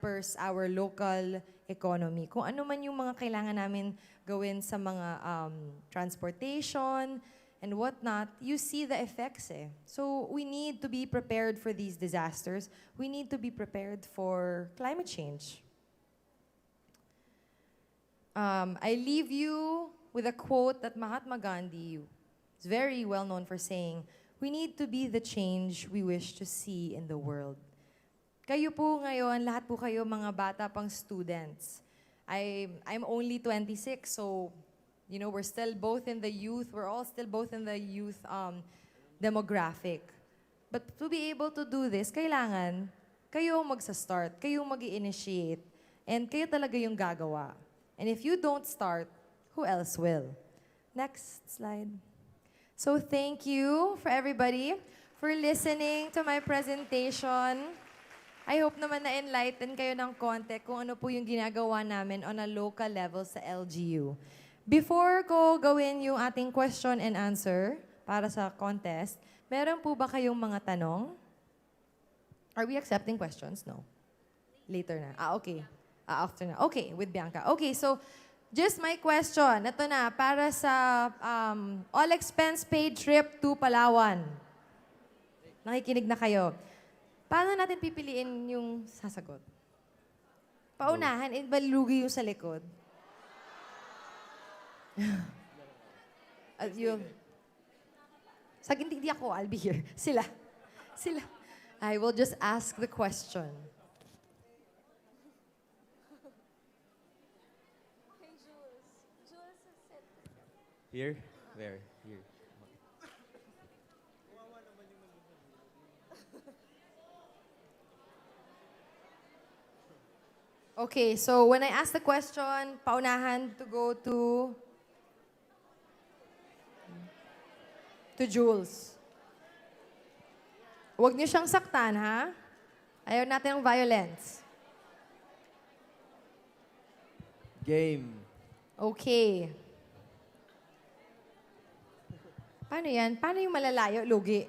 spurs our local economy. Kung ano man yung mga kailangan namin gawin sa mga transportation and whatnot, you see the effects eh. So we need to be prepared for these disasters. We need to be prepared for climate change. I leave you with a quote that Mahatma Gandhi is very well known for saying, "We need to be the change we wish to see in the world." Kayo po ngayon, lahat po kayo mga bata pang students. I'm only 26, so you know, we're still both in the youth. We're all still both in the youth demographic. But to be able to do this, kailangan kayo magsa-start, kayo mag-i-initiate, and kayo talaga yung gagawa. And if you don't start, who else will? Next slide. So thank you for everybody for listening to my presentation. I hope naman na-enlighten kayo ng konti kung ano po yung ginagawa namin on a local level sa LGU. Before ko gawin yung ating question and answer para sa contest, meron po ba kayong mga tanong? Are we accepting questions? No. Later na. Okay. After na. Okay, with Bianca. Okay, so just my question. Ito na, para sa all-expense paid trip to Palawan. Nakikinig na kayo. Paano natin pipiliin yung sasagot? Paunahan, balugi yung sa likod. Hindi ako, I'll be here. Sila. I will just ask the question. Here? Where? Here. Okay, so when I ask the question, paunahan to go to Jules. Huwag niyo siyang saktan, ha? Ayaw natin ng violence. Game. Okay. Paano yan? Paano yung malalayo, lugi?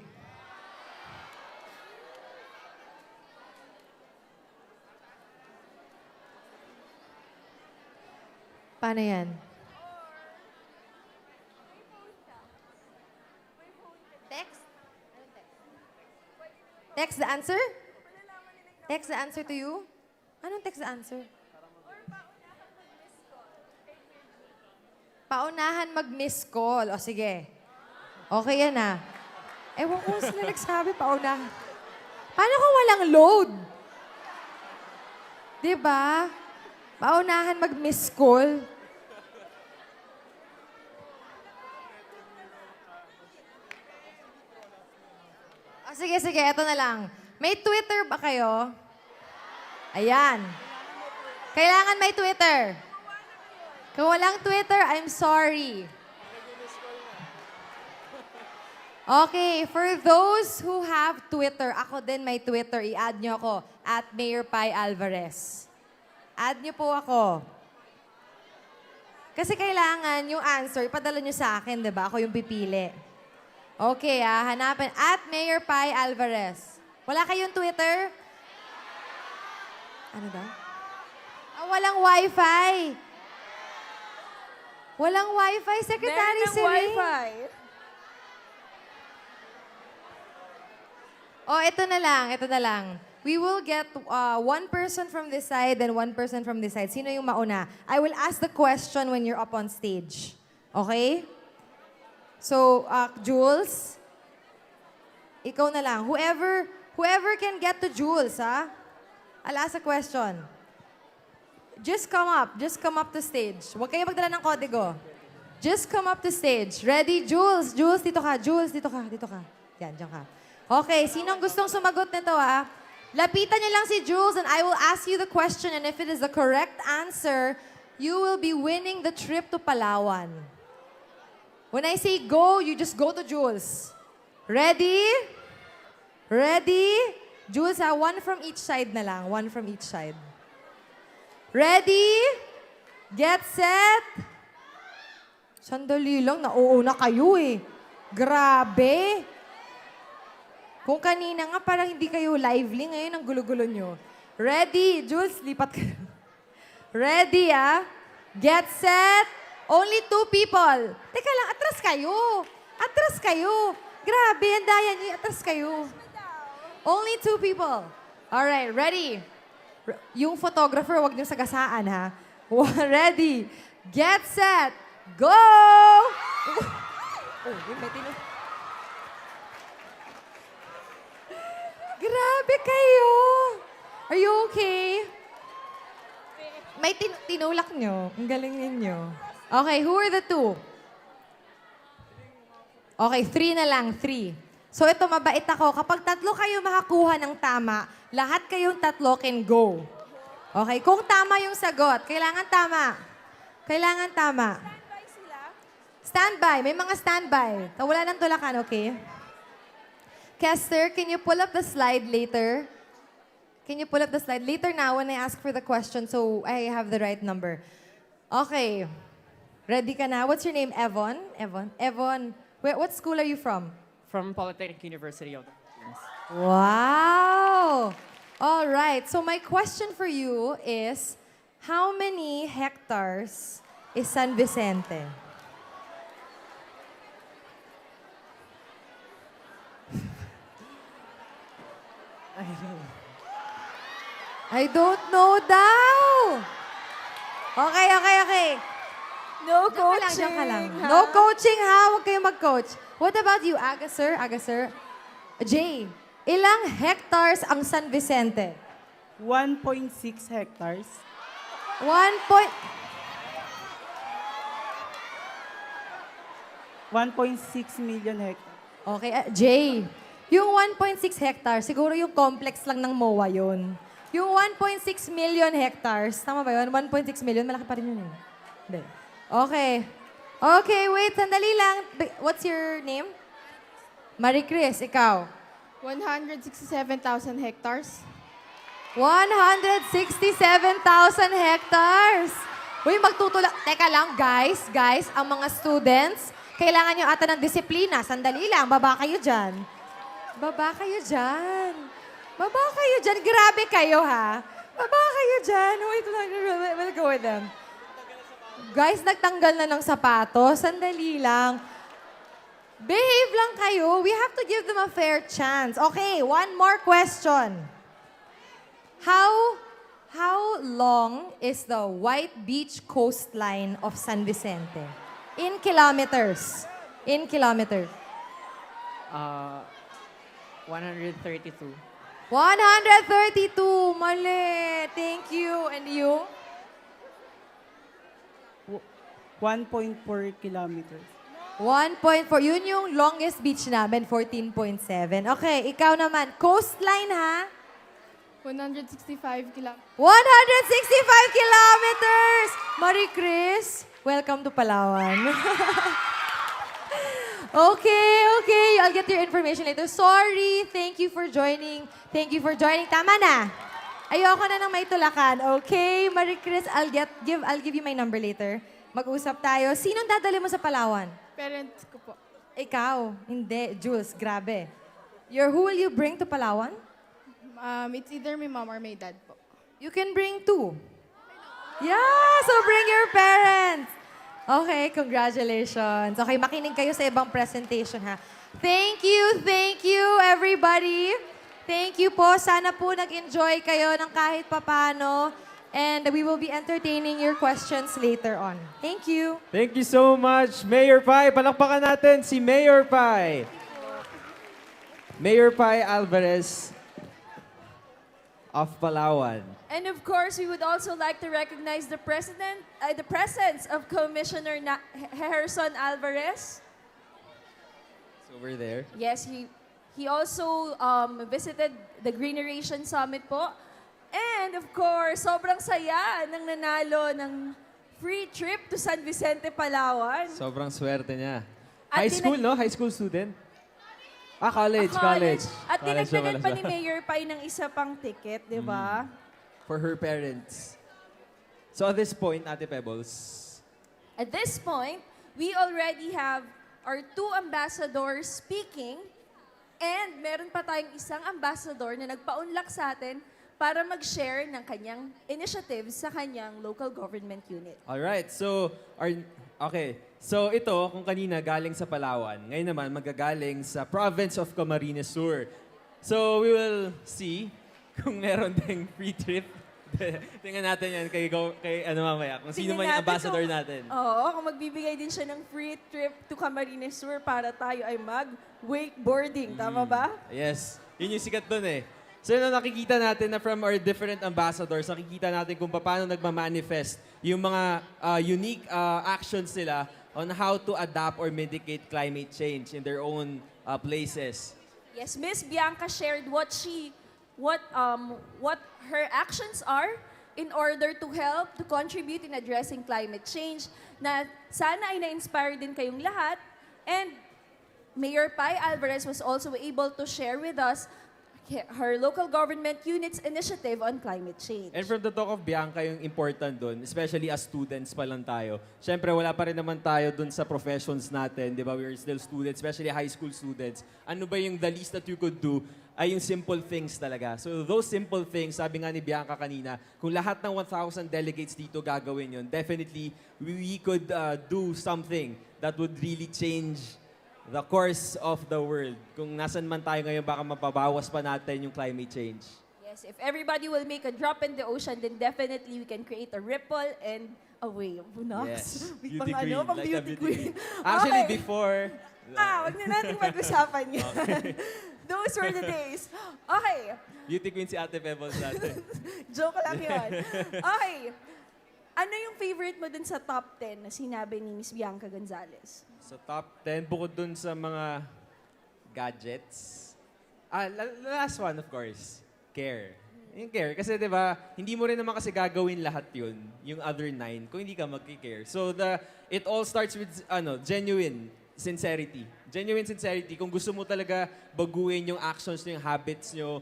Paano yan? Text? Text the answer? Text the answer to you? Anong text the answer? Paunahan mag-miss call. O sige. Okay yan ah. Ewan ko sila nagsabi, paunahan. Paano kung walang load? Diba? Paunahan mag-miss call. O sige, eto na lang. May Twitter ba kayo? Ayan. Kailangan may Twitter. Kung walang Twitter, I'm sorry. Okay, for those who have Twitter, ako din may Twitter, i-add nyo ako, @MayorPaiAlvarez. Add niyo po ako. Kasi kailangan yung answer, ipadala niyo sa akin, di ba? Ako yung pipili. Okay, hanapin. @MayorPaiAlvarez. Wala kayong Twitter? Ano daw? Walang Wi-Fi. Walang Wi-Fi, Secretary Celine. Wi-Fi. Ito na lang. We will get one person from this side and one person from this side. Sino yung mauna? I will ask the question when you're up on stage. Okay? So, Jules, ikaw na lang. Whoever can get to Jules, ha? I'll ask a question. Just come up to stage. Huwag kayo magdala ng kodigo. Just come up to stage. Ready? Jules, dito ka. Yan, dyan ka. Okay, sinong gustong sumagot nito, ha? Lapitan niyo lang si Jules and I will ask you the question, and if it is the correct answer, you will be winning the trip to Palawan. When I say go, you just go to Jules. Ready? Jules, one from each side na lang. One from each side. Ready? Get set? Sandali lang, nauuna kayo eh. Grabe. Kung kanina nga parang hindi kayo lively, ngayon ang gulo-gulo nyo. Ready? Jules, lipat ka. Ready, ah? Get set. Only 2 people. Teka lang, atras kayo. Atras kayo. Grabe, ang daya niyo. Atras kayo. Only 2 people. Alright, ready? Yung photographer, wag niyo sagasaan, ha? Ready? Get set. Go! Oh, yun, may Grabe kayo! Are you okay? May tinulak nyo. Ang galing ninyo. Okay, who are the 2? Okay, 3 na lang, 3. So ito, mabait ako. Kapag 3 kayo makakuha ng tama, lahat kayong 3 can go. Okay, kung tama yung sagot, kailangan tama. Kailangan tama. Standby sila. Standby. May mga standby. Wala ng tulakan, okay? Kester, can you pull up the slide later? Can you pull up the slide later now when I ask for the question so I have the right number? Okay. Ready ka na? What's your name? Evon? Evon. What school are you from? From Polytechnic University of the Philippines. Wow! All right. So my question for you is, how many hectares is San Vicente? I don't know daw. Okay. No Diyan ka lang. No coaching, ha? Huwag kayong mag-coach. What about you, Aga, sir? Jay, ilang hectares ang San Vicente? 1.6 hectares. 1.6 million hectares. Okay, Jay, yung 1.6 hectares, siguro yung complex lang ng MOA yun. Yung 1.6 million hectares, tama ba yun? 1.6 million, malaki pa rin yun eh. Hindi. Okay. Okay, wait, sandali lang. What's your name? Marie Chris, ikaw. 167,000 hectares. 167,000 hectares. Uy, magtutulak. Teka lang, guys, ang mga students, kailangan nyo ata ng disiplina. Sandali lang, baba kayo dyan. Baba kayo dyan. Grabe kayo, ha? Baba kayo dyan. Wait lang, we'll go with them. Guys, nagtanggal na ng sapatos. Sandali lang. Behave lang kayo. We have to give them a fair chance. Okay, one more question. How long is the White Beach coastline of San Vicente? In kilometers. 132. 132. Mali. Thank you. And you? 1.4 kilometers. 1.4. Yun yung longest beach namin, 14.7. Okay, ikaw naman. Coastline, ha? 165 kilometers. 165 kilometers! Marie Chris, welcome to Palawan. Okay. I'll get your information later. Sorry. Thank you for joining. Tama na. Ayoko na ng may tulakan. Okay, Marie Chris, I'll give you my number later. Mag-usap tayo. Sinong dadali mo sa Palawan? Parents ko po. Ikaw. Hindi. Jules, grabe. Who will you bring to Palawan? It's either my mom or my dad po. You can bring 2. Yeah, so bring your parents. Okay, congratulations. Okay, makinig kayo sa ibang presentation, ha? Thank you, everybody. Thank you po. Sana po nag-enjoy kayo ng kahit papano. And we will be entertaining your questions later on. Thank you. Thank you so much, Mayor Pai. Palakpakan natin si Mayor Pai. Mayor Pai Alvarez of Palawan. And of course, we would also like to recognize the presence of Commissioner Harrison Alvarez. So we're there. Yes, he also visited the Greeneration Summit po. And of course, sobrang saya ng nanalo ng free trip to San Vicente, Palawan. Sobrang swerte niya. At High school, no? High school student? College. At College dinagdagan na pa pala ni Mayor Pai ng isa pang ticket, di ba? For her parents. So at this point, Ate Pebbles, At this point, we already have our 2 ambassadors speaking and meron pa tayong isang ambassador na nagpa-unlak sa atin para mag-share ng kanyang initiatives sa kanyang local government unit. Alright, so, okay. So ito, kung kanina galing sa Palawan, ngayon naman magagaling sa province of Camarines Sur. So we will see kung meron ding free trip. Tingnan natin yan kay mamaya, kung sino Tingnan man yung natin ambassador kung- natin. Oo, kung magbibigay din siya ng free trip to Camarines Sur para tayo ay mag-wakeboarding. Tama ba? Yes, yun yung sikat dun eh. So yun ang nakikita natin na from our different ambassadors, nakikita natin kung paano nagmamanifest yung mga unique actions nila on how to adapt or mitigate climate change in their own places. Yes, Miss Bianca shared what her actions are in order to help to contribute in addressing climate change. Na sana ay na-inspire din kayong lahat. And Mayor Pai Alvarez was also able to share with us her local government unit's initiative on climate change. And from the talk of Bianca, yung important dun, especially as students pa lang tayo, syempre wala pa rin naman tayo dun sa professions natin, di ba? We're still students, especially high school students. Ano ba yung the least that you could do ay yung simple things talaga. So those simple things, sabi nga ni Bianca kanina, kung lahat ng 1,000 delegates dito gagawin yun, definitely we could do something that would really change the course of the world. Kung nasan man tayo ngayon, baka mapabawas pa natin yung climate change. Yes, if everybody will make a drop in the ocean, then definitely we can create a ripple and a wave. Bunox. Yes. May Beauty pang queen. pang Like a beauty queen. Actually, Okay. before... Wag na natin pag-usapan yan. Those were the days. Okay, Beauty queen si Ate Pebbles natin. joke lang yun. Okay, ano yung favorite mo dun sa top 10 na sinabi ni Miss Bianca Gonzalez? So top 10, bukod dun sa mga gadgets. Last one, of course, care. Yung care. Kasi 'di ba, hindi mo rin naman kasi gagawin lahat yun, yung other 9, kung hindi ka magki-care. So it all starts with genuine sincerity. Genuine sincerity. Kung gusto mo talaga baguhin yung actions nyo, yung habits nyo,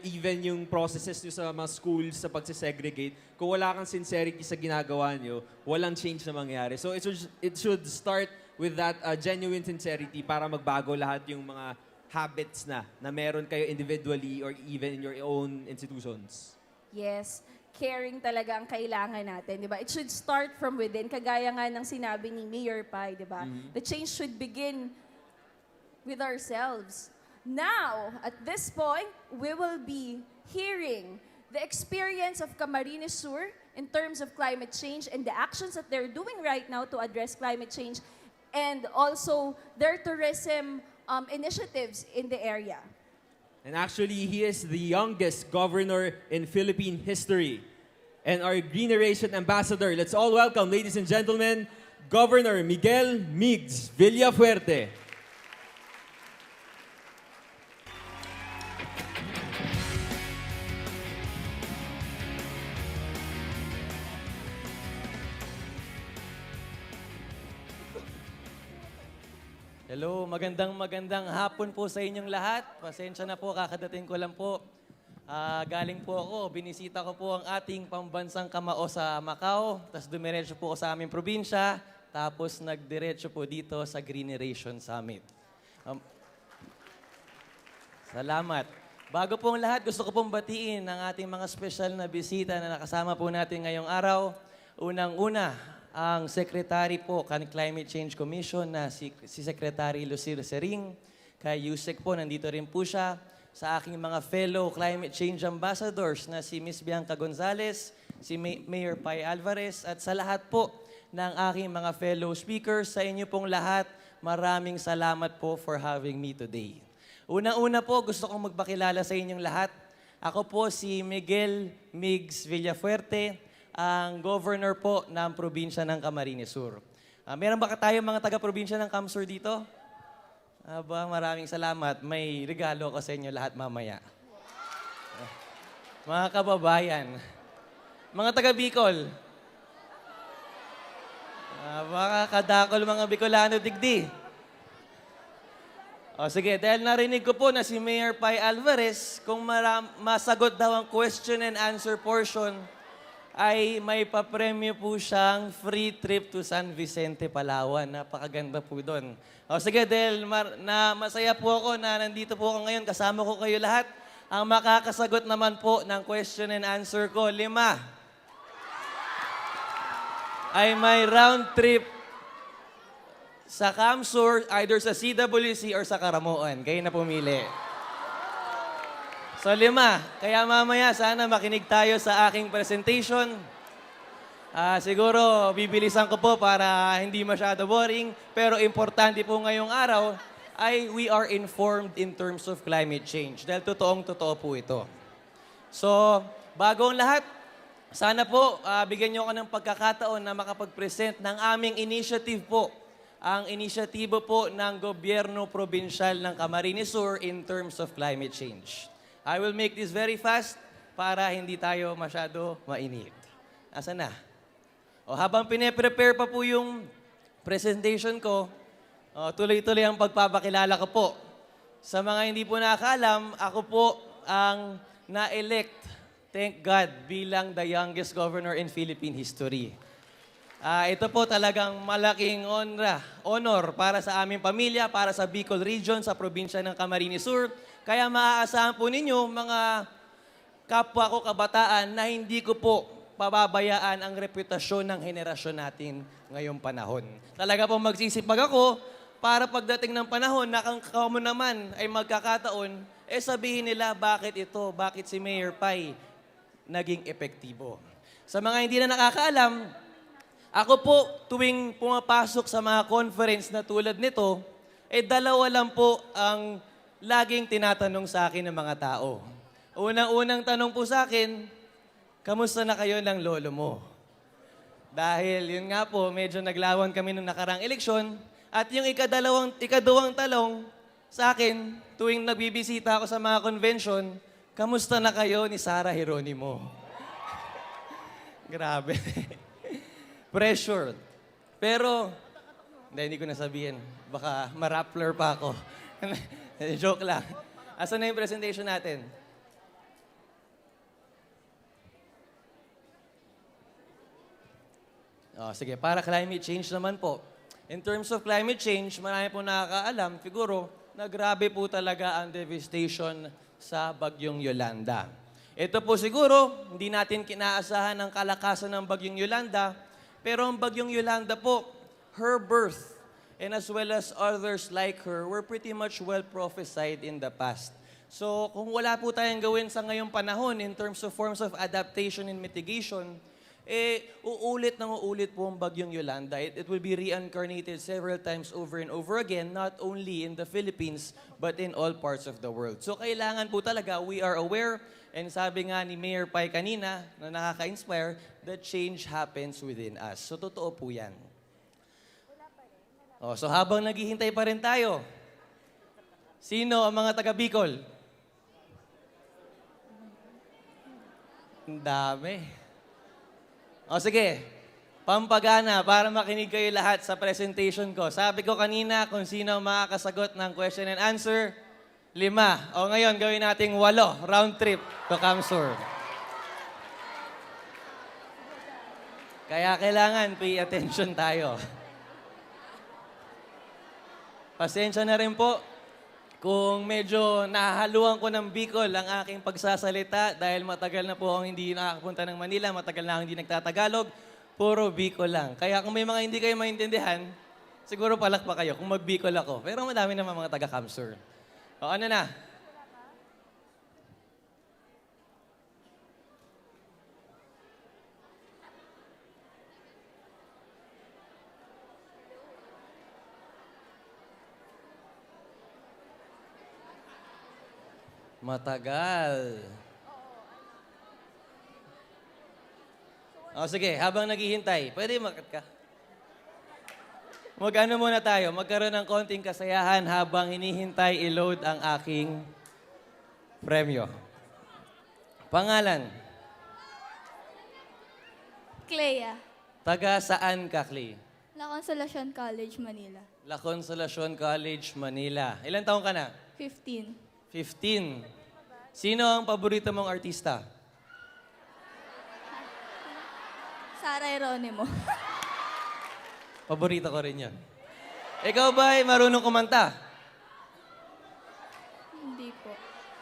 even yung processes nyo sa mga schools, sa pagsisegregate, kung wala kang sincerity sa ginagawa nyo, walang change na mangyari. So it should start with that genuine sincerity para magbago lahat yung mga habits na meron kayo individually or even in your own institutions. Yes, caring talaga ang kailangan natin, di ba? It should start from within, kagaya nga ng sinabi ni Mayor Pai, di ba? The change should begin with ourselves. Now, at this point, we will be hearing the experience of Camarines Sur in terms of climate change and the actions that they're doing right now to address climate change and also their tourism initiatives in the area. And actually, he is the youngest governor in Philippine history. And our Greeneration Ambassador, let's all welcome, ladies and gentlemen, Governor Miguel Migs Villafuerte. Hello, magandang hapon po sa inyong lahat. Pasensya na po, kakadating ko lang po. Galing po ako, binisita ko po ang ating pambansang kamao sa Macau, tapos dumiretso po ako sa aming probinsya, tapos nagdiretso po dito sa Greeneration Summit. Salamat. Bago po ang lahat, gusto ko pong batiin ang ating mga special na bisita na nakasama po natin ngayong araw. Unang-una, ang Secretary po kan Climate Change Commission na si Secretary Lucille Sering. Kay Yusek po, nandito rin po siya. Sa aking mga fellow climate change ambassadors na si Miss Bianca Gonzalez, si Mayor Pai Alvarez, at sa lahat po ng aking mga fellow speakers, sa inyo pong lahat, maraming salamat po for having me today. Una-una po, gusto kong magpakilala sa inyong lahat. Ako po si Miguel Migs Villafuerte, ang governor po ng probinsya ng Camarines Sur. Meron ba tayo mga taga-probinsya ng Camsur dito? Maraming salamat. May regalo ko sa inyo lahat mamaya. Mga kababayan, mga taga-Bicol, mga kadakol, mga Bicolano digdi. Sige, dahil narinig ko po na si Mayor Pai Alvarez, kung masagot daw ang question and answer portion, ay may papremyo po siyang free trip to San Vicente, Palawan. Napakaganda po doon. Sige, dahil masaya po ako na nandito po ako ngayon, kasama ko kayo lahat. Ang makakasagot naman po ng question and answer ko, 5, ay may round trip sa Camsur, either sa CWC or sa Karamuan. Kayo na pumili. So 5, kaya mamaya sana makinig tayo sa aking presentation. Siguro bibilisan ko po para hindi masyado boring, pero importante po ngayong araw ay we are informed in terms of climate change. Dahil totoong-totoo po ito. So, bago ang lahat, sana po bigyan niyo ako ng pagkakataon na makapag-present ng aming initiative po. Ang inisyatibo po ng gobyerno probinsyal ng Camarines Sur in terms of climate change. I will make this very fast para hindi tayo masyado mainit. Asa na? O habang pine-prepare pa po yung presentation ko, tuloy-tuloy ang pagpapakilala ko po. Sa mga hindi po nakakaalam, ako po ang na-elect, thank God, bilang the youngest governor in Philippine history. Ito po talagang malaking honor para sa aming pamilya, para sa Bicol Region, sa probinsya ng Camarines Sur. Kaya maaasahan po ninyo, mga kapwa ko kabataan, na hindi ko po pababayaan ang reputasyon ng henerasyon natin ngayong panahon. Talaga po magsisipag ako para pagdating ng panahon na kamo naman ay magkakataon, sabihin nila bakit si Mayor Pai naging epektibo. Sa mga hindi na nakakaalam, ako po tuwing pumapasok sa mga conference na tulad nito, dalawa lang po ang laging tinatanong sa akin ng mga tao. Unang-unang tanong po sa akin, kamusta na kayo ng lolo mo? Dahil yun nga po, medyo naglawan kami nung nakarang eleksyon. At yung ikadawang talong sa akin, tuwing nagbibisita ako sa mga convention, kamusta na kayo ni Sara Geronimo? Grabe. Pressured. Pero, hindi ko nasabihin. Baka ma-rappler pa ako. Joke lang. Asan na yung presentation natin? Sige, para climate change naman po. In terms of climate change, marami po nakakaalam, siguro, na grabe po talaga ang devastation sa Bagyong Yolanda. Ito po siguro, hindi natin kinaasahan ang kalakasan ng Bagyong Yolanda, pero ang Bagyong Yolanda po, her birth, and as well as others like her, were pretty much well prophesied in the past. So, kung wala po tayong gawin sa ngayong panahon in terms of forms of adaptation and mitigation, uulit po ang Bagyong Yolanda. It will be reincarnated several times over and over again, not only in the Philippines, but in all parts of the world. So kailangan po talaga, we are aware, and sabi nga ni Mayor Pai kanina, na nakaka-inspire, that change happens within us. So totoo po yan. So habang naghihintay pa rin tayo, sino ang mga taga-Bicol? Ang dami. Sige, pampagana para makinig kayo lahat sa presentation ko. Sabi ko kanina kung sino ang makakasagot ng question and answer, 5. Ngayon, gawin nating 8, round trip to Camsur. Kaya kailangan pay attention tayo. Pasensya na rin po kung medyo nahahaluan ko ng Bicol ang aking pagsasalita dahil matagal na po akong hindi nakakapunta ng Manila, matagal na akong hindi nagtatagalog, puro Bicol lang. Kaya kung may mga hindi kayo maintindihan, siguro palakpa kayo kung mag-Bicol ako. Pero madami naman mga taga-Camsur. Ano na? Matagal. Sige, habang naghihintay, pwede makat ka. Mag-ano muna tayo, magkaroon ng konting kasayahan habang hinihintay i-load ang aking premyo. Pangalan? Clea. Taga saan ka, Clay? La Consolacion College, Manila. La Consolacion College, Manila. Ilan taong ka na? 15. 15. Sino ang paborito mong artista? Sara Geronimo. Paborito ko rin yan. Ikaw ba ay marunong kumanta? Hindi po.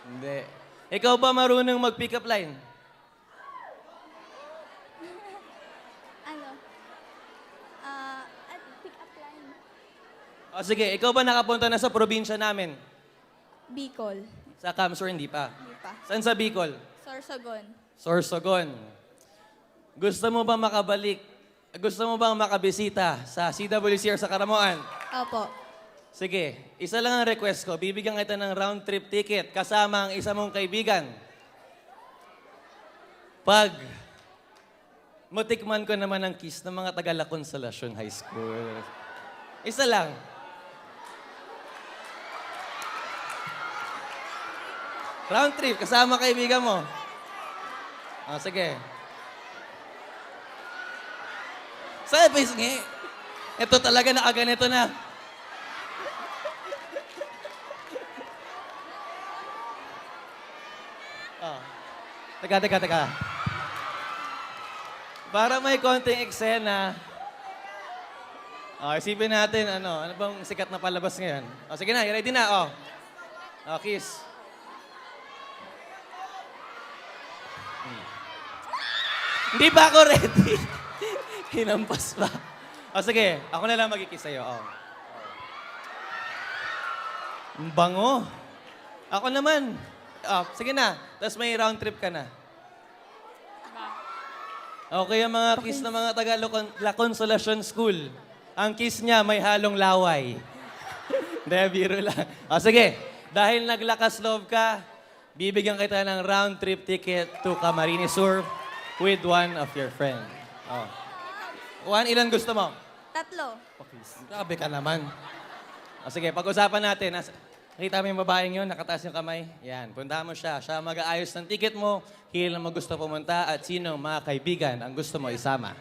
Hindi. Ikaw ba marunong mag-pick up line? Ano? Pick up line. O sige, ikaw ba nakapunta na sa probinsya namin? Bicol. Sa Camsor, hindi pa. Hindi pa. Saan sa Bicol? Sorsogon. Sorsogon. Gusto mo ba makabalik? Gusto mo bang makabisita sa CWCR sa Karamoan? Opo. Sige, isa lang ang request ko. Bibigyan kita ng round trip ticket kasama ang isa mong kaibigan. Pag matikman ko naman ang kiss ng mga taga La Consolacion High School. Isa lang. Round trip, kasama kaibigan mo. Oh, sige. Sabi, sige. Ito talaga nakaganito na. Oh. Teka. Para may konting eksena. Oh, isipin natin, ano bang sikat na palabas ngayon? Oh, sige na, ready na, oh. Oh, kiss. Hindi pa ako ready. Hinampas pa. O sige, ako na lang magkikiss sa'yo. Oh. Ang bango. Ako naman. Oh, sige na. Tapos may round trip ka na. Okay, ang mga kiss ng mga taga La Consolacion School. Ang kiss niya may halong laway. Hindi, biro lang. O sige, dahil naglakas loob ka, bibigyan kita ng round trip ticket to Camarines Sur with one of your friend. Oh. Juan, ilan gusto mo? 3. Grabe ka naman. O sige, pag-usapan natin. Nakita mo yung babaeng yun, nakataas yung kamay? Yan, puntahan mo siya. Siya mag-aayos ng ticket mo, kailan mo gusto pumunta, at sino mga kaibigan ang gusto mo isama.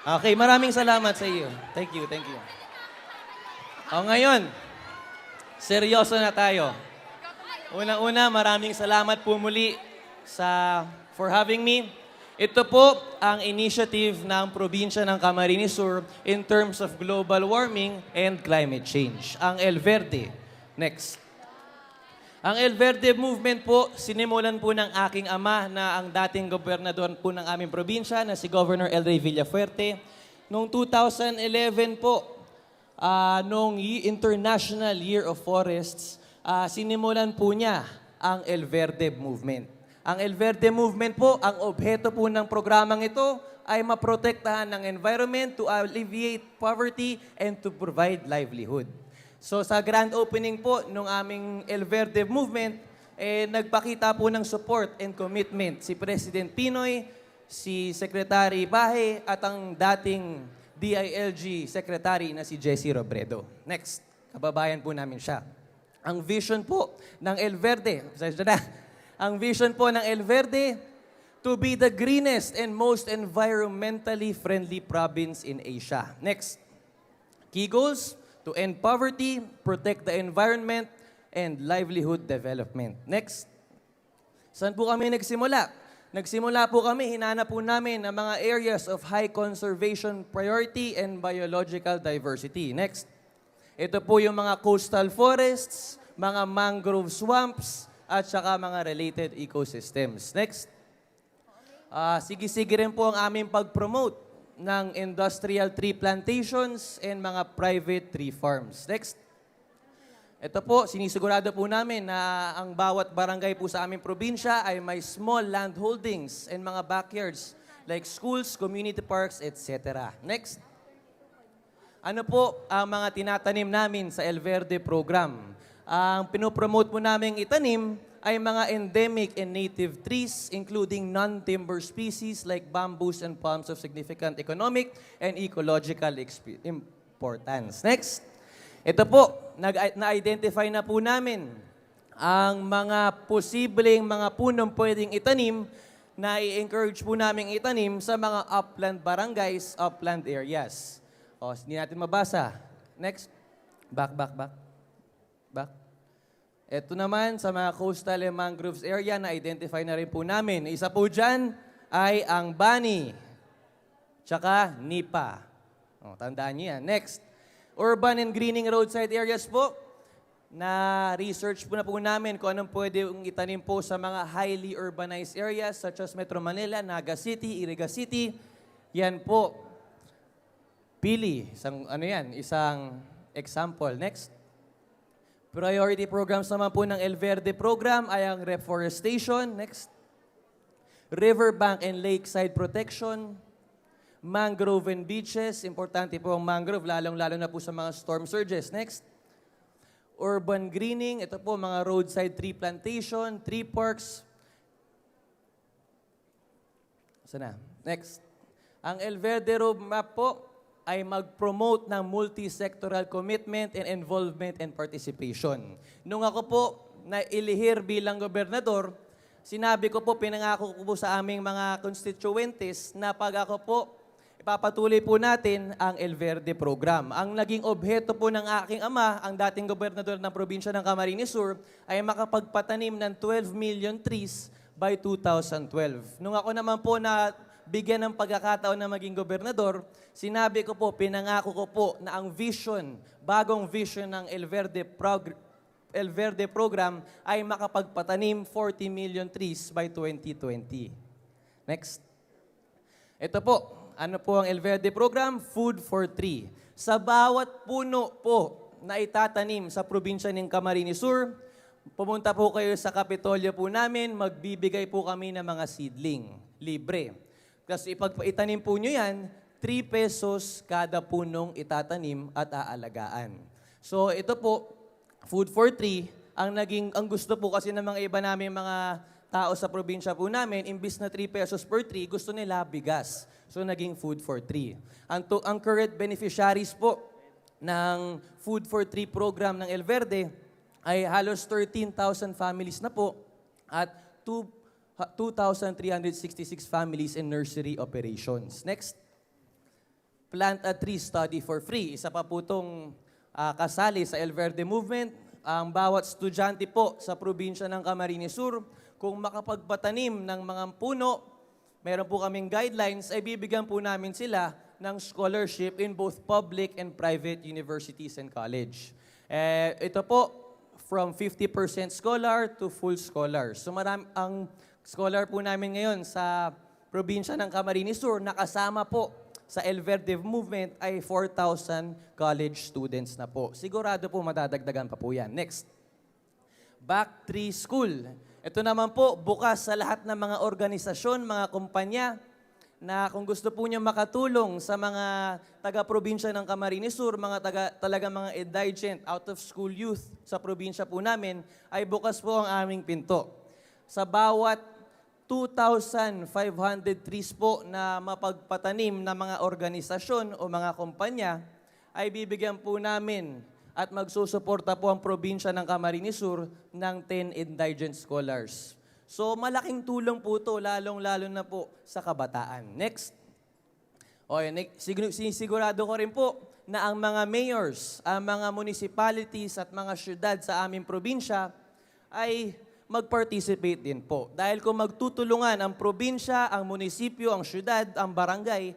Okay, maraming salamat sa iyo. Thank you. O ngayon, seryoso na tayo. Unang-una, maraming salamat po muli for having me. Ito po ang initiative ng probinsya ng Camarines Sur in terms of global warming and climate change, ang El Verde. Next. Ang El Verde movement po, sinimulan po ng aking ama na ang dating gobernador po ng aming probinsya na si Governor El Rey Villafuerte. Noong 2011 po, noong International Year of Forests, sinimulan po niya ang El Verde movement. Ang El Verde movement po, ang objeto po ng programang ito ay maprotektahan ng environment to alleviate poverty and to provide livelihood. So sa grand opening po ng aming El Verde movement, nagpakita po ng support and commitment si President Pinoy, si Secretary Bahe at ang dating DILG Secretary na si Jessie Robredo. Next, kababayan po namin siya. Ang vision po ng El Verde, ang vision po ng El Verde, to be the greenest and most environmentally friendly province in Asia. Next, key goals, to end poverty, protect the environment, and livelihood development. Next, saan po kami nagsimula? Nagsimula po kami, hinanap po namin ang mga areas of high conservation priority and biological diversity. Next, ito po yung mga coastal forests, mga mangrove swamps, at saka mga related ecosystems. Next, sige-sige rin po ang aming pag-promote ng industrial tree plantations and mga private tree farms. Next, ito po, sinisigurado po namin na ang bawat barangay po sa aming probinsya ay may small land holdings and mga backyards like schools, community parks, etc. Next, ano po ang mga tinatanim namin sa El Verde program? Ang pinopromote po namin itanim ay mga endemic and native trees, including non-timber species like bamboos and palms of significant economic and ecological importance. Next, ito po, na-identify na po namin ang mga posibleng mga punong pwedeng itanim na i-encourage po namin itanim sa mga upland barangays, upland areas. O, hindi natin mabasa. Next. Back. Ito naman sa mga coastal and mangroves area na identify na rin po namin. Isa po dyan ay ang Bani, tsaka Nipa. O, tandaan niyo yan. Next, urban and greening roadside areas po. na research po na po namin kung anong pwede itanim po sa mga highly urbanized areas such as Metro Manila, Naga City, Iriga City. Yan po. Pili. Isang example. Next. Priority programs naman po ng El Verde program ay ang reforestation. Next. Riverbank and lakeside protection. Mangrove and beaches. Importante po ang mangrove, lalong-lalo na po sa mga storm surges. Next. Urban greening. Ito po, mga roadside tree plantation, tree parks. Sana. Next. Ang El Verde roadmap po ay mag-promote ng multi-sectoral commitment and involvement and participation. Nung ako po na ilihir bilang gobernador, sinabi ko po, pinangako ko po sa aming mga constituentes na pag ako po, ipapatuloy po natin ang El Verde program. Ang naging objeto po ng aking ama, ang dating gobernador ng probinsya ng Camarines Sur, ay makapagpatanim ng 12 million trees by 2012. Nung ako naman po na bigyan ng pagkakataon na maging gobernador, sinabi ko po, pinangako ko po na ang vision, bagong vision ng El Verde program ay makapagpatanim 40 million trees by 2020. Next. Ito po, ano po ang El Verde program? Food for Tree. Sa bawat puno po na itatanim sa probinsya ng Camarines Sur, pumunta po kayo sa Kapitolyo po namin, magbibigay po kami ng mga seedling, libre. Kasi itanim po nyo yan, 3 pesos kada punong itatanim at aalagaan. So ito po, Food for Tree, ang gusto po kasi ng mga iba namin mga tao sa probinsya po namin, imbis na 3 pesos per tree, gusto nila bigas. So naging Food for Tree. Ang current beneficiaries po ng Food for Tree program ng El Verde ay halos 13,000 families na po at 2,366 families in nursery operations. Next. Plant a Tree Study for Free. Isa pa po itong kasali sa El Verde Movement. Ang bawat estudyante po sa probinsya ng Camarines Sur, kung makapagpatanim ng mga puno, meron po kaming guidelines, ay bibigyan po namin sila ng scholarship in both public and private universities and college. Ito po, from 50% scholar to full scholar. So ang scholar po namin ngayon sa probinsya ng Camarines Sur, nakasama po sa El Verde Movement ay 4,000 college students na po. Sigurado po madadagdagan pa po yan. Next. Back Tree School. Ito naman po, bukas sa lahat ng mga organisasyon, mga kumpanya, na kung gusto po niyo makatulong sa mga taga-probinsya ng Camarines Sur, talaga mga indigent, out-of-school youth sa probinsya po namin, ay bukas po ang aming pinto. Sa bawat 2,500 trees po na mapagpatanim na mga organisasyon o mga kumpanya, ay bibigyan po namin at magsusuporta po ang probinsya ng Camarines Sur ng 10 indigent scholars. So malaking tulong po ito, lalong-lalo na po sa kabataan. Next. Sinisigurado ko rin po na ang mga mayors, ang mga municipalities at mga syudad sa aming probinsya ay mag-participate din po. Dahil kung magtutulungan ang probinsya, ang munisipyo, ang syudad, ang barangay,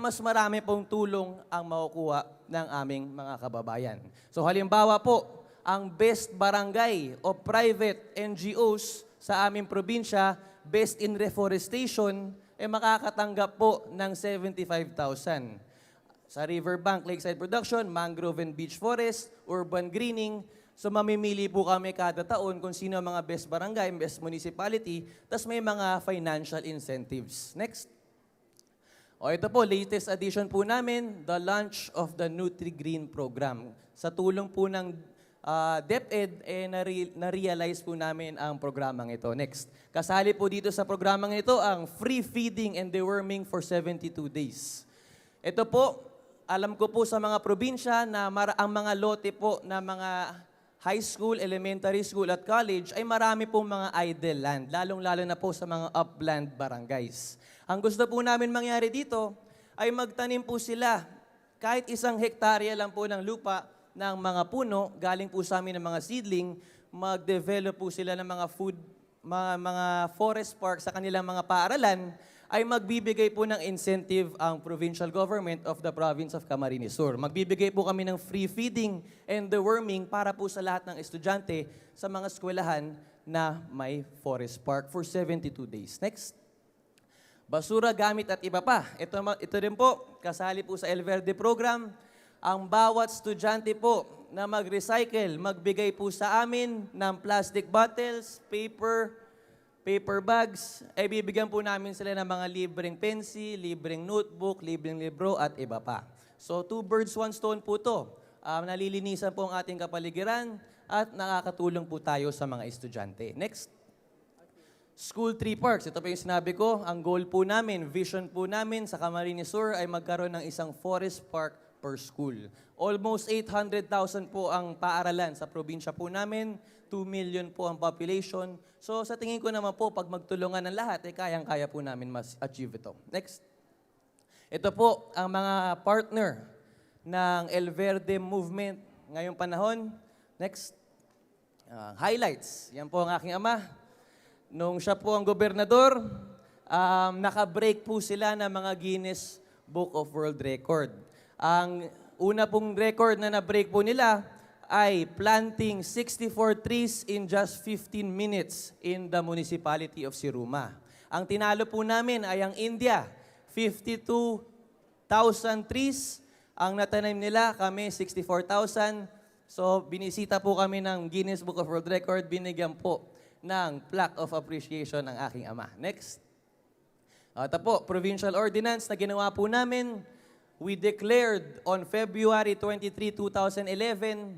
mas marami pong tulong ang makukuha ng aming mga kababayan. So halimbawa po, ang best barangay o private NGOs sa aming probinsya, best in reforestation, makakatanggap po ng 75,000. Sa riverbank, lakeside production, mangrove and beach forest, urban greening. So mamimili po kami kada taon kung sino ang mga best barangay, best municipality, tas may mga financial incentives. Next. Ito po, latest addition po namin, the launch of the Nutri-Green program. Sa tulong po ng DepEd, na-realize po namin ang programang ito. Next. Kasali po dito sa programang ito ang free feeding and deworming for 72 days. Ito po, alam ko po sa mga probinsya na ang mga lote po na mga high school, elementary school at college ay marami pong mga idle land, lalong-lalo na po sa mga upland barangays. Ang gusto po namin mangyari dito ay magtanim po sila kahit 1 hektarya lang po ng lupa ng mga puno, galing po sa amin ng mga seedling, mag-develop po sila ng mga forest park sa kanilang mga paaralan ay magbibigay po ng incentive ang provincial government of the province of Camarines Sur. Magbibigay po kami ng free feeding and deworming para po sa lahat ng estudyante sa mga eskwelahan na may forest park for 72 days. Next. Basura, gamit at iba pa. Ito rin po, kasali po sa El Verde program. Ang bawat estudyante po na mag-recycle, magbigay po sa amin ng plastic bottles, paper bags, ay bibigyan po namin sila ng mga libreng pencil, libreng notebook, libreng libro at iba pa. So, 2 birds, 1 stone po to. Nalilinisan po ang ating kapaligiran at nakakatulong po tayo sa mga estudyante. Next. School tree parks. Ito po yung sinabi ko. Ang goal po namin, vision po namin sa Camarines Sur ay magkaroon ng isang forest park per school. Almost 800,000 po ang paaralan sa probinsya po namin. 2 million po ang population. So sa tingin ko naman po, pag magtulungan ng lahat, kayang-kaya po namin mas achieve ito. Next. Ito po ang mga partner ng El Verde Movement ngayong panahon. Next. Highlights. Yan po ang aking ama. Nung siya po ang gobernador, naka-break po sila ng mga Guinness Book of World Record. Ang una pong record na na-break po nila ay planting 64 trees in just 15 minutes in the municipality of Siruma. Ang tinalo po namin ay ang India, 52,000 trees. Ang natanim nila, kami 64,000. So, binisita po kami ng Guinness Book of World Record, binigyan po ng plaque of appreciation ng aking ama. Next. Ito po, provincial ordinance na ginawa po namin. We declared on February 23, 2011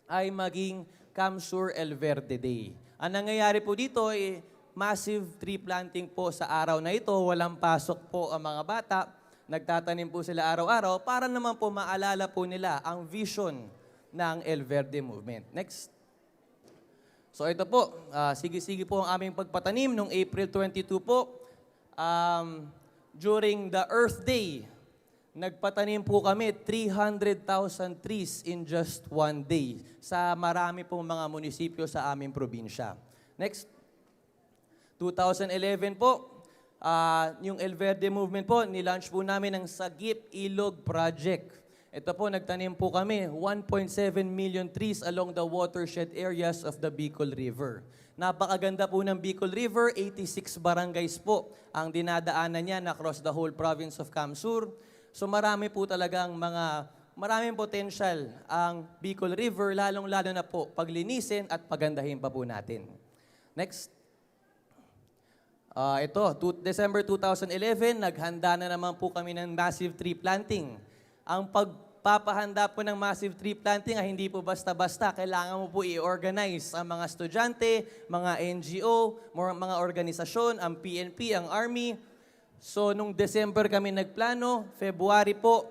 ay maging Camsur El Verde Day. Ang nangyayari po dito ay massive tree planting po sa araw na ito. Walang pasok po ang mga bata. Nagtatanim po sila araw-araw para naman po maalala po nila ang vision ng El Verde Movement. Next. So ito po, sige-sige po ang aming pagpatanim noong April 22 po. During the Earth Day, nagpatanim po kami 300,000 trees in just one day sa marami pong mga munisipyo sa aming probinsya. Next. 2011 po, yung El Verde Movement po, nilaunch po namin ang Sagip Ilog Project. Ito po, nagtanim po kami 1.7 million trees along the watershed areas of the Bicol River. Napakaganda po ng Bicol River, 86 barangays po ang dinadaanan niya across the whole province of Camsur. So marami po talagang maraming potential ang Bicol River, lalong-lalo na po paglinisin at pagandahin pa po natin. Next. December 2011, naghanda na naman po kami ng massive tree planting. Ang pagpapahanda po ng massive tree planting ay hindi po basta-basta. Kailangan mo po i-organize ang mga estudyante, mga NGO, mga organisasyon, ang PNP, ang Army. So, nung December kami nagplano, February po,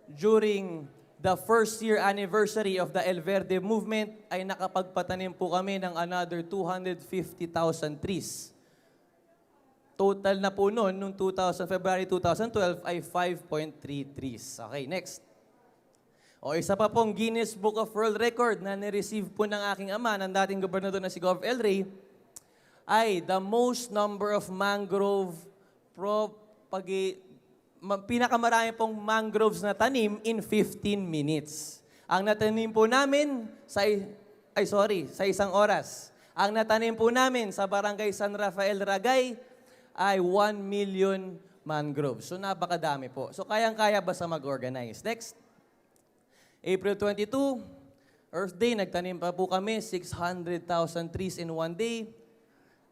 during the first year anniversary of the El Verde Movement, ay nakapagpatanim po kami ng another 250,000 trees. Total na po noon, nung February 2012, ay 5.3 trees. Okay, next. Isa pa pong Guinness Book of World Record na nireceive po ng aking ama, ng dating gobernador na si Gov. El Rey, ay the most number of mangrove pinakamarami pong mangroves na tanim in 15 minutes. Ang natanim po namin sa isang oras. Ang natanim po namin sa Barangay San Rafael, Ragay ay 1 million mangroves. So napakadami po. So kayang-kaya basta mag-organize. Next. April 22, Earth Day, nagtanim pa po kami 600,000 trees in one day.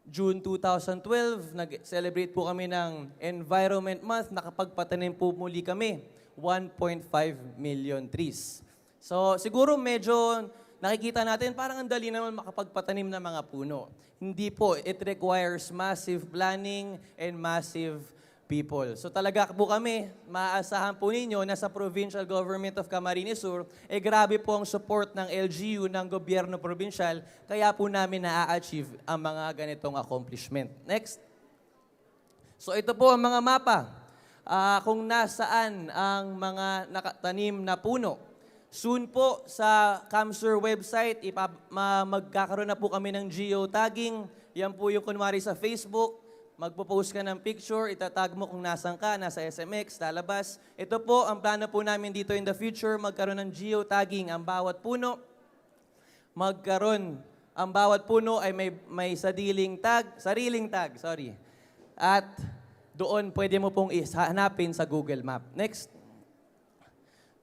June 2012, nag-celebrate po kami ng Environment Month. Nakapagpatanim po muli kami, 1.5 million trees. So siguro medyo nakikita natin parang ang dali naman makapagpatanim ng mga puno. Hindi po, it requires massive planning and massive people. So talaga po kami, maaasahan po ninyo na sa Provincial Government of Camarines Sur, grabe po ang support ng LGU, ng gobyerno probinsyal, kaya po namin na-achieve ang mga ganitong accomplishment. Next. So ito po ang mga mapa kung nasaan ang mga nakatanim na puno. Soon po sa Camsur website, magkakaroon na po kami ng geotagging. Yan po yung kunwari sa Facebook. magpo-post ka ng picture, itatag mo kung nasan ka, nasa SMX, lalabas. Ito po, ang plano po namin dito in the future, magkaroon ng geotagging ang bawat puno. Ang bawat puno ay may sariling tag. At doon pwede mo pong hanapin sa Google Map. Next.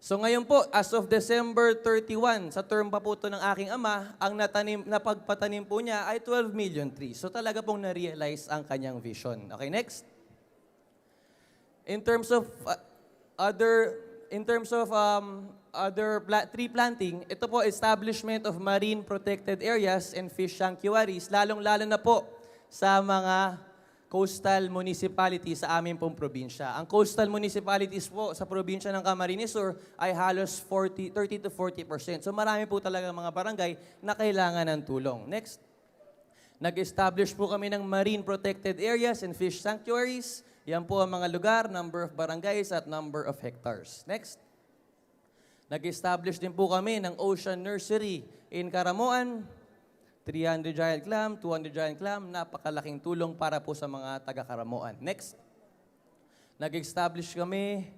So ngayon po, as of December 31, sa term pa po ito ng aking ama, ang napagpatanim po niya ay 12 million trees. So talaga pong na-realize ang kanyang vision. Okay, next. In terms of tree planting, ito po establishment of marine protected areas and fish sanctuaries, lalong-lalo na po sa mga coastal municipalities sa aming pong probinsya. Ang coastal municipalities po sa probinsya ng Camarines Sur ay halos 30 to 40%. So marami po talaga mga barangay na kailangan ng tulong. Next. Nag-establish po kami ng marine protected areas and fish sanctuaries. Yan po ang mga lugar, number of barangays at number of hectares. Next. Nag-establish din po kami ng Ocean Nursery in Caramoan. 300 giant clam, 200 giant clam, napakalaking tulong para po sa mga taga-Caramoan. Next. Nag-establish kami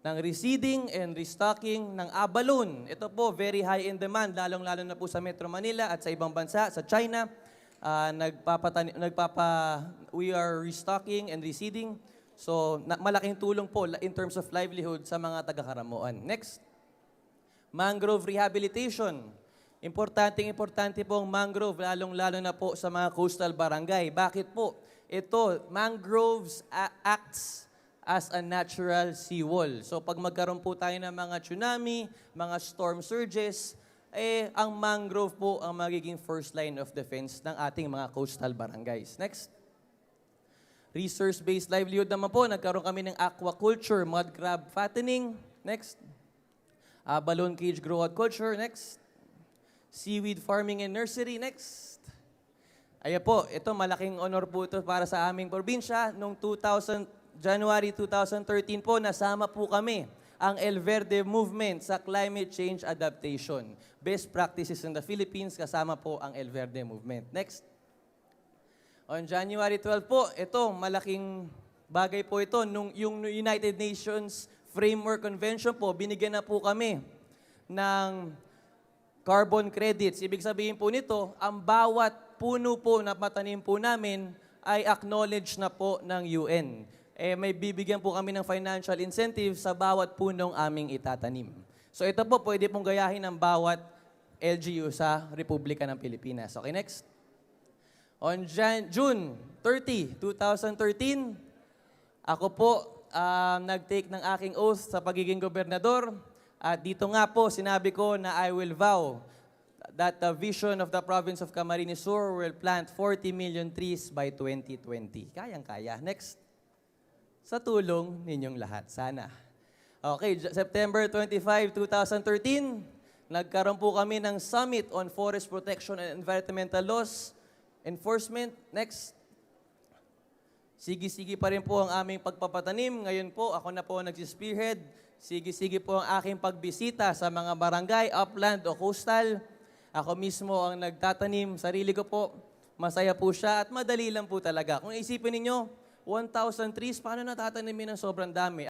ng reseeding and restocking ng abalone. Ito po, very high in demand, lalong-lalo na po sa Metro Manila at sa ibang bansa, sa China. We are restocking and reseeding. So, malaking tulong po in terms of livelihood sa mga taga-Caramoan. Next. Mangrove rehabilitation. Importante po ang mangrove, lalong-lalo na po sa mga coastal barangay. Bakit po? Ito, mangroves acts as a natural seawall. So pag magkaroon po tayo ng mga tsunami, mga storm surges, ang mangrove po ang magiging first line of defense ng ating mga coastal barangays. Next. Resource-based livelihood naman po, nagkaroon kami ng aquaculture, mud crab fattening. Next. Balloon cage grow-out culture. Next. Seaweed farming and nursery. Next. Ayan po, ito malaking honor po ito para sa aming probinsya. Noong January 2013 po, nasama po kami ang El Verde Movement sa climate change adaptation. Best practices in the Philippines, kasama po ang El Verde Movement. Next. On January 12 po, ito, malaking bagay po ito. Yung United Nations Framework Convention po, binigyan na po kami ng carbon credits. Ibig sabihin po nito, ang bawat puno po na patanim po namin ay acknowledged na po ng UN. May bibigyan po kami ng financial incentive sa bawat punong aming itatanim. So ito po, pwede pong gayahin ng bawat LGU sa Republika ng Pilipinas. Okay, next. On June 30, 2013, ako po nag-take ng aking oath sa pagiging gobernador. At dito nga po, sinabi ko na I will vow that the vision of the province of Camarines Sur will plant 40 million trees by 2020. Kayang-kaya. Next. Sa tulong ninyong lahat. Sana. Okay, September 25, 2013, nagkaroon po kami ng Summit on Forest Protection and Environmental Laws Enforcement. Next. Sige-sige pa rin po ang aming pagpapatanim. Ngayon po, ako na po nag-spearhead. Sige-sige po ang aking pagbisita sa mga barangay, upland o coastal. Ako mismo ang nagtatanim. Sarili ko po, masaya po siya at madali lang po talaga. Kung isipin ninyo, 1,000 trees, paano natatanimin ng sobrang dami?